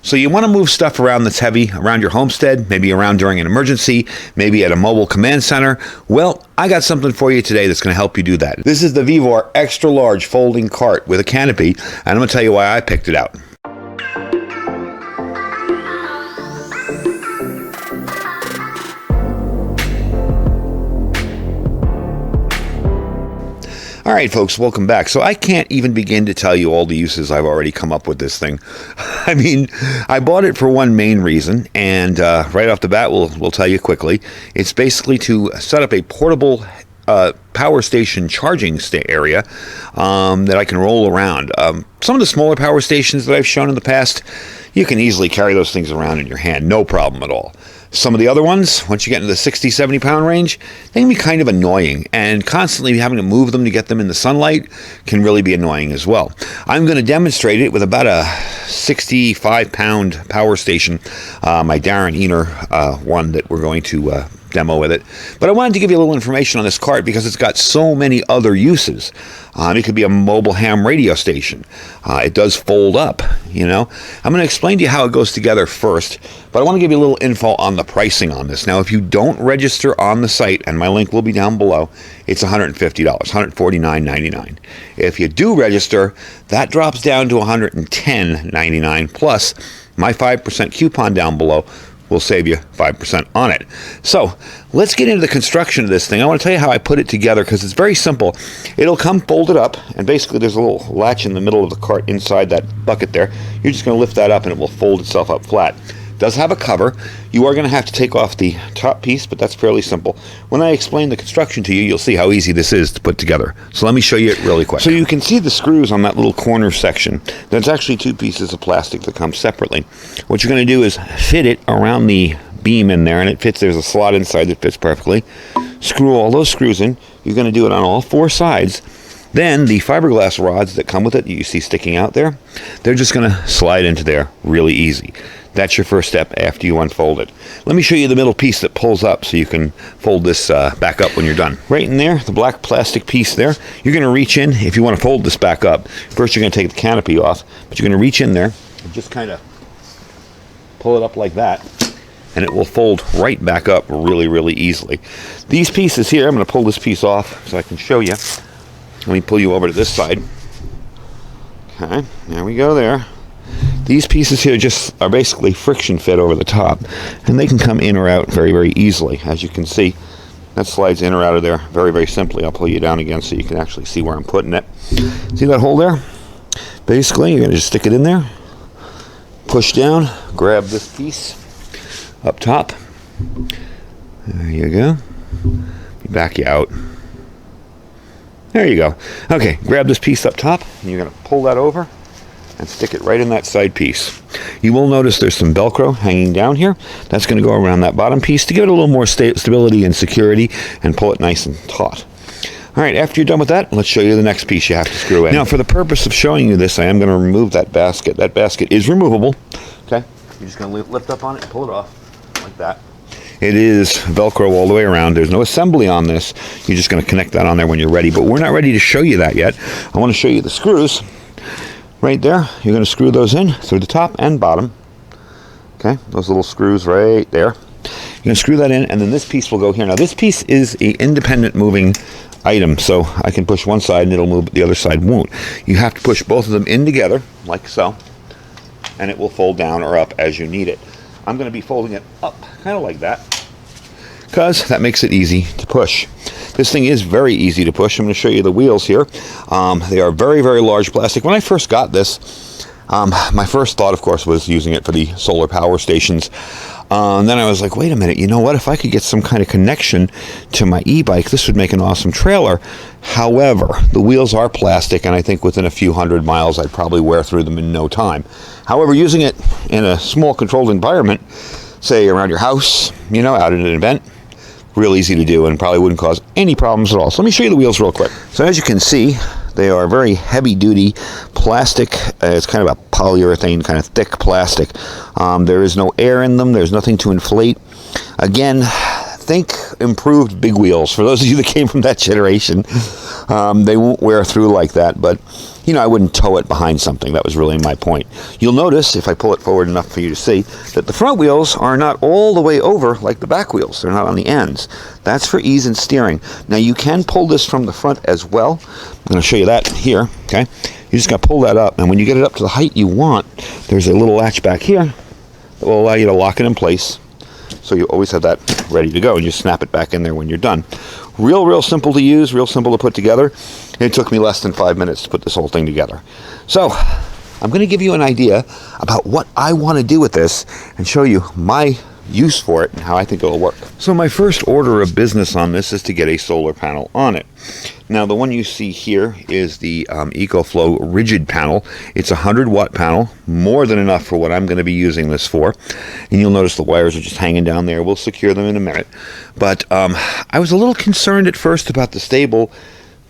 So you want to move stuff around that's heavy, around your homestead, maybe around during an emergency, maybe at a mobile command center. Well, I got something for you today that's going to help you do that. This is the VEVOR Extra Large Folding Cart with a canopy, and I'm going to tell you why I picked it out. All right, folks, welcome back. So I can't even begin to tell you all the uses I've already come up with this thing. I mean, I bought it for one main reason, and right off the bat, we'll tell you quickly. It's basically to set up a portable power station charging area that I can roll around. Some of the smaller power stations that I've shown in the past, you can easily carry those things around in your hand, no problem at all. Some of the other ones, once you get into the 60, 70 pound range, they can be kind of annoying, and constantly having to move them to get them in the sunlight can really be annoying as well. I'm going to demonstrate it with about a 65 pound power station, my Darren Ener one that we're going to demo with it. But I wanted to give you a little information on this cart because it's got so many other uses. It could be a mobile ham radio station. It does fold up, you know. I'm going to explain to you how it goes together first, but I want to give you a little info on the pricing on this. Now, if you don't register on the site, and my link will be down below, it's $150, $149.99. If you do register, that drops down to $110.99, plus my 5% coupon down below will save you 5% on it. So let's get into the construction of this thing. I want to tell you how I put it together because it's very simple. It'll come folded up, and basically there's a little latch in the middle of the cart inside that bucket there. You're just going to lift that up and it will fold itself up flat. It does have a cover. You are going to have to take off the top piece, but that's fairly simple. When I explain the construction to you, you'll see how easy this is to put together. So let me show you it really quick. So you can see the screws on that little corner section. There's actually two pieces of plastic that come separately. What you're going to do is fit it around the beam in there, and it fits. There's a slot inside that fits perfectly. Screw all those screws in. You're going to do it on all four sides. Then the fiberglass rods that come with it, you see sticking out there, they're just going to slide into there really easy. That's your first step after you unfold it. Let me show you the middle piece that pulls up so you can fold this back up when you're done. Right in there, the black plastic piece there, you're going to reach in if you want to fold this back up. First, you're going to take the canopy off, but you're going to reach in there and just kind of pull it up like that, and it will fold right back up really, really easily. These pieces here, I'm going to pull this piece off so I can show you. Let me pull you over to this side. Okay, there we go there. These pieces here just are basically friction fit over the top, and they can come in or out very, very easily. As you can see, that slides in or out of there very, very simply. I'll pull you down again so you can actually see where I'm putting it. See that hole there? Basically, you're going to just stick it in there, push down, grab this piece up top. There you go. Back you out. There you go. Okay, grab this piece up top, and you're going to pull that over and stick it right in that side piece. You will notice there's some Velcro hanging down here. That's going to go around that bottom piece to give it a little more stability and security and pull it nice and taut. All right, after you're done with that, let's show you the next piece you have to screw in. Now, for the purpose of showing you this, I am going to remove that basket. That basket is removable. Okay, you're just going to lift up on it and pull it off like that. It is Velcro all the way around. There's no assembly on this. You're just going to connect that on there when you're ready, but we're not ready to show you that yet. I want to show you the screws. Right there, you're going to screw those in through the top and bottom. Okay, those little screws right there. You're going to screw that in, and then this piece will go here. Now, this piece is an independent moving item, so I can push one side and it'll move, but the other side won't. You have to push both of them in together, like so, and it will fold down or up as you need it. I'm going to be folding it up, kind of like that, because that makes it easy to push. This thing is very easy to push. I'm going to show you the wheels here. They are very, very large plastic. When I first got this, my first thought, of course, was using it for the solar power stations. And then I was like, wait a minute, you know what? If I could get some kind of connection to my e-bike, this would make an awesome trailer. However, the wheels are plastic, and I think within a few hundred miles, I'd probably wear through them in no time. However, using it in a small controlled environment, say around your house, you know, out at an event, real easy to do and probably wouldn't cause any problems at all. So let me show you the wheels real quick. So as you can see, they are very heavy-duty plastic. It's kind of a polyurethane, kind of thick plastic. There is no air in them. There's nothing to inflate. Again, think improved big wheels. For those of you that came from that generation, they won't wear through like that, but you know, I wouldn't tow it behind something. That was really my point. You'll notice, if I pull it forward enough for you to see, that the front wheels are not all the way over like the back wheels. They're not on the ends. That's for ease in steering. Now, you can pull this from the front as well. I'm going to show you that here, okay? You just got to pull that up, and when you get it up to the height you want, there's a little latch back here that will allow you to lock it in place. So you always have that ready to go, and you snap it back in there when you're done. Real simple to use, real simple to put together. It took me less than 5 minutes to put this whole thing together. So I'm going to give you an idea about what I want to do with this and show you my use for it and how I think it will work. So my first order of business on this is to get a solar panel on it. Now, the one you see here is the EcoFlow rigid panel. It's a 100-watt panel, more than enough for what I'm going to be using this for. And you'll notice the wires are just hanging down there. We'll secure them in a minute. But I was a little concerned at first about the stable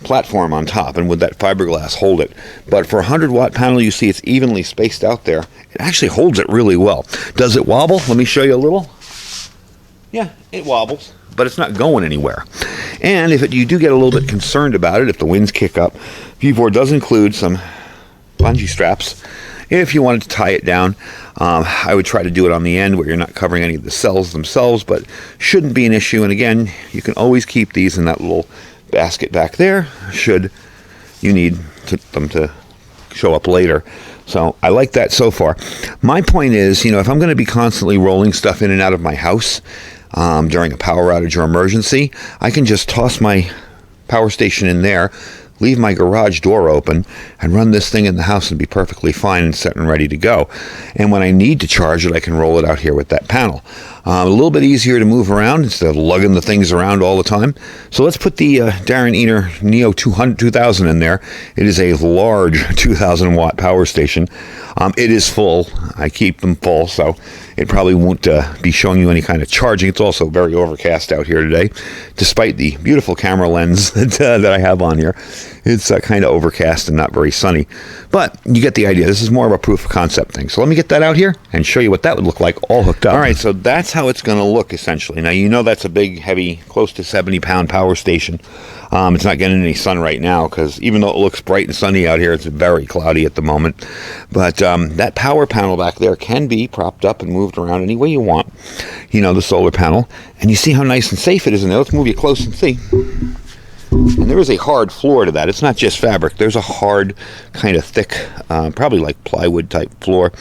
platform on top and would that fiberglass hold it. But for a 100-watt panel, you see it's evenly spaced out there. It actually holds it really well. Does it wobble? Let me show you a little. Yeah, it wobbles, but it's not going anywhere. And if you do get a little bit concerned about it, if the winds kick up, VEVOR does include some bungee straps. If you wanted to tie it down, I would try to do it on the end where you're not covering any of the cells themselves, but shouldn't be an issue. And again, you can always keep these in that little basket back there should you need them to show up later. So I like that so far. My point is, you know, if I'm going to be constantly rolling stuff in and out of my house during a power outage or emergency, I can just toss my power station in there, leave my garage door open, and run this thing in the house and be perfectly fine and set and ready to go. And when I need to charge it, I can roll it out here with that panel. A little bit easier to move around instead of lugging the things around all the time. So let's put the Darren Eater Neo 2000 in there. It is a large 2,000 watt power station. It is full. I keep them full, so it probably won't be showing you any kind of charging. It's also very overcast out here today, despite the beautiful camera lens that I have on here. It's kind of overcast and not very sunny, but you get the idea. This is more of a proof of concept thing. So let me get that out here and show you what that would look like all hooked up. All right, so that's how it's going to look essentially. Now, you know that's a big, heavy, close to 70-pound power station. It's not getting any sun right now because even though it looks bright and sunny out here, it's very cloudy at the moment. But that power panel back there can be propped up and moved around any way you want. You know, the solar panel. And you see how nice and safe it is in there. Let's move you close and see. And there is a hard floor to that. It's not just fabric. There's a hard, kind of thick, probably like plywood type floor.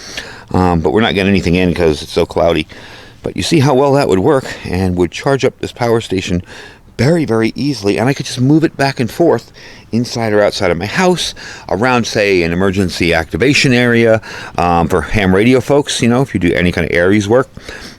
But we're not getting anything in because it's so cloudy. But you see how well that would work and would charge up this power station very, very easily. And I could just move it back and forth inside or outside of my house, around, say, an emergency activation area. For ham radio folks, you know, if you do any kind of Aries work,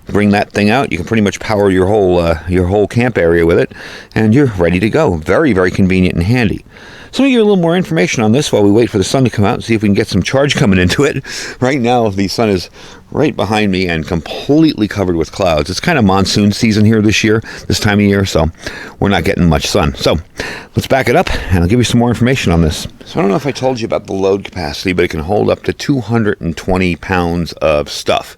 bring that thing out. You can pretty much power your whole camp area with it, and you're ready to go. Very, very convenient and handy. So let me give you a little more information on this while we wait for the sun to come out and see if we can get some charge coming into it. Right now, the sun is right behind me and completely covered with clouds. It's kind of monsoon season here this year, this time of year, so we're not getting much sun. So let's back it up, and I'll give you some more information on this. So I don't know if I told you about the load capacity, but it can hold up to 220 pounds of stuff.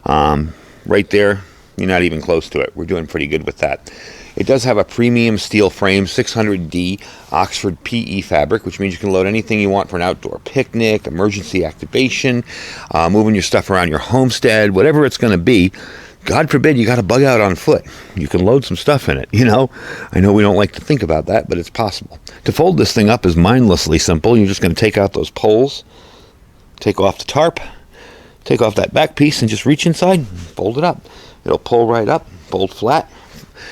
Right there, you're not even close to it. We're doing pretty good with that. It does have a premium steel frame, 600D Oxford PE fabric, which means you can load anything you want for an outdoor picnic, emergency activation, moving your stuff around your homestead, whatever it's going to be. God forbid you got a bug out on foot. You can load some stuff in it, you know. I know we don't like to think about that, but it's possible. To fold this thing up is mindlessly simple. You're just going to take out those poles, take off the tarp, take off that back piece, and just reach inside and fold it up. It'll pull right up, fold flat.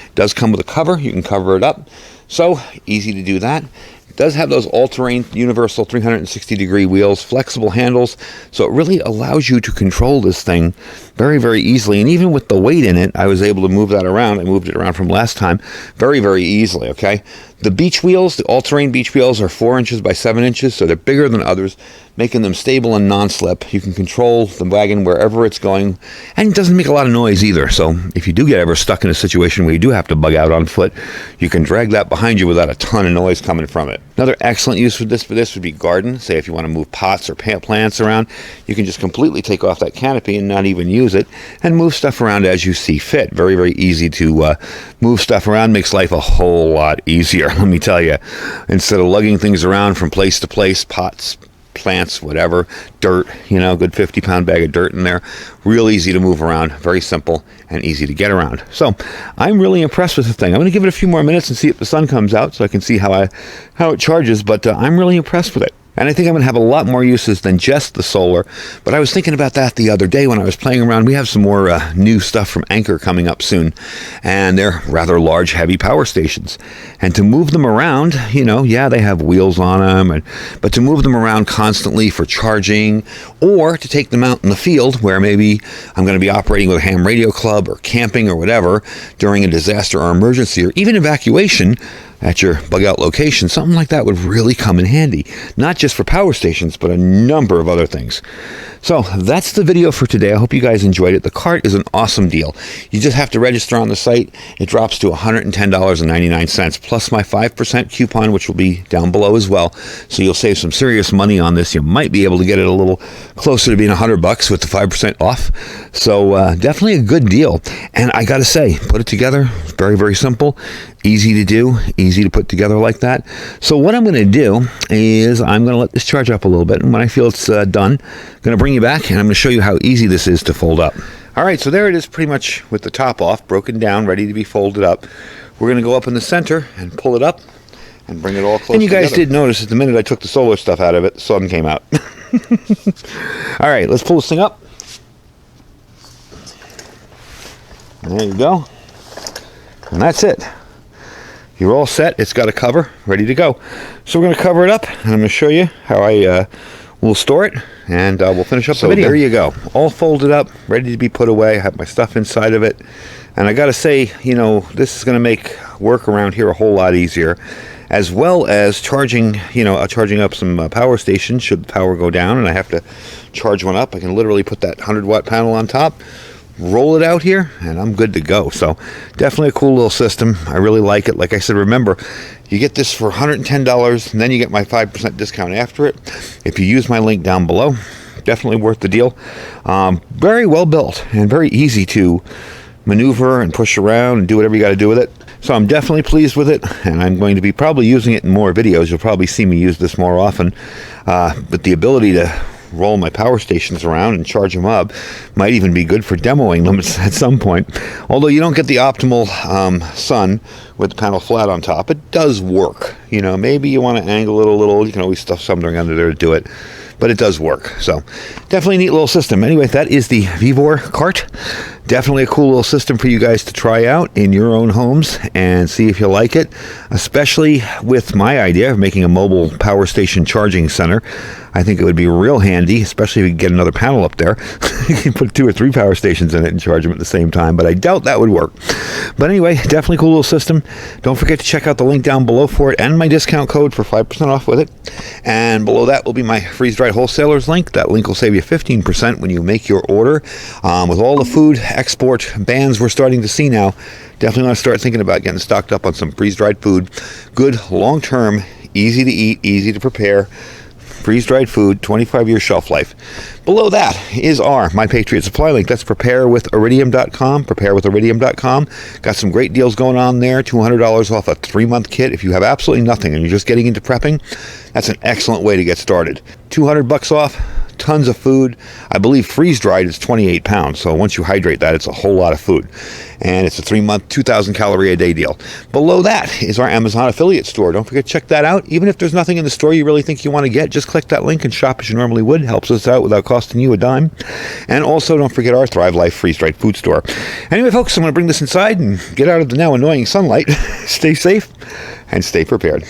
It does come with a cover. You can cover it up. So easy to do that. It does have those all-terrain universal 360-degree wheels, flexible handles, so it really allows you to control this thing very, very easily. And even with the weight in it, I was able to move that around. I moved it around from last time very, very easily, okay? The beach wheels, the all-terrain beach wheels, are 4 inches by 7 inches, so they're bigger than others, making them stable and non-slip. You can control the wagon wherever it's going, and it doesn't make a lot of noise either. So if you do get ever stuck in a situation where you do have to bug out on foot, you can drag that behind you without a ton of noise coming from it. Another excellent use for this would be garden. Say if you want to move pots or plants around, you can just completely take off that canopy and not even use it, and move stuff around as you see fit. Very, very easy to move stuff around. Makes life a whole lot easier, let me tell you. Instead of lugging things around from place to place, pots, plants, whatever, dirt, good 50-pound bag of dirt in there. Real easy to move around, very simple and easy to get around. So I'm really impressed with the thing. I'm going to give it a few more minutes and see if the sun comes out so I can see how it charges, but I'm really impressed with it. And I think I'm going to have a lot more uses than just the solar. But I was thinking about that the other day when I was playing around. We have some more new stuff from Anchor coming up soon. And they're rather large, heavy power stations. And to move them around, they have wheels on them. But to move them around constantly for charging, or to take them out in the field where maybe I'm going to be operating with a ham radio club or camping or whatever during a disaster or emergency or even evacuation at your bug out location, something like that would really come in handy. Not just for power stations, but a number of other things. So that's the video for today. I hope you guys enjoyed it. The cart is an awesome deal. You just have to register on the site. It drops to $110.99 plus my 5% coupon, which will be down below as well. So you'll save some serious money on this. You might be able to get it a little closer to being $100 with the 5% off. So definitely a good deal. And I got to say, put it together. Very, very simple. Easy to do, easy to put together like that. So what I'm going to do is I'm going to let this charge up a little bit. And when I feel it's done, I'm going to bring you back and I'm going to show you how easy this is to fold up. All right, so there it is pretty much with the top off, broken down, ready to be folded up. We're going to go up in the center and pull it up and bring it all close together. And you guys did notice that the minute I took the solar stuff out of it, the sun came out. All right, let's pull this thing up. There you go. And that's it. You're all set. It's got a cover, ready to go. So we're going to cover it up, and I'm going to show you how I will store it, and we'll finish up the video. So there you go. All folded up, ready to be put away. I have my stuff inside of it. And I got to say, this is going to make work around here a whole lot easier, as well as charging up some power stations should the power go down and I have to charge one up. I can literally put that 100-watt panel on top, roll it out here, and I'm good to go. So definitely a cool little system. I really like it. Like I said, remember, you get this for $110, and then you get my 5% discount after it. If you use my link down below, definitely worth the deal. Very well built and very easy to maneuver and push around and do whatever you got to do with it. So I'm definitely pleased with it, and I'm going to be probably using it in more videos. You'll probably see me use this more often. But the ability to roll my power stations around and charge them up might even be good for demoing them at some point. Although you don't get the optimal sun with the panel flat on top, it does work. Maybe you want to angle it a little. You can always stuff something under there to do it, but it does work. So definitely a neat little system. Anyway, that is the VEVOR cart. Definitely a cool little system for you guys to try out in your own homes and see if you like it, especially with my idea of making a mobile power station charging center. I think it would be real handy, especially if you get another panel up there. You can put 2 or 3 power stations in it and charge them at the same time, but I doubt that would work. But anyway, definitely cool little system. Don't forget to check out the link down below for it and my discount code for 5% off with it. And below that will be my freeze-dried wholesalers link. That link will save you 15% when you make your order. With all the food export bans we're starting to see now, definitely want to start thinking about getting stocked up on some freeze-dried food. Good, long-term, easy to eat, easy to prepare. Freeze-dried food, 25-year shelf life. Below that is our My Patriot Supply link. That's preparewithiridium.com, preparewithiridium.com. Got some great deals going on there. $200 off a 3-month kit. If you have absolutely nothing and you're just getting into prepping, that's an excellent way to get started. $200 off. Tons of food. I believe freeze-dried is 28 pounds, so once you hydrate that, it's a whole lot of food. And it's a 3-month, 2,000 calorie a day deal. Below that is our Amazon affiliate store. Don't forget to check that out. Even if there's nothing in the store you really think you want to get, just click that link and shop as you normally would. Helps us out without costing you a dime. And also, don't forget our Thrive Life freeze-dried food store. Anyway, folks, I'm going to bring this inside and get out of the now annoying sunlight. Stay safe and stay prepared.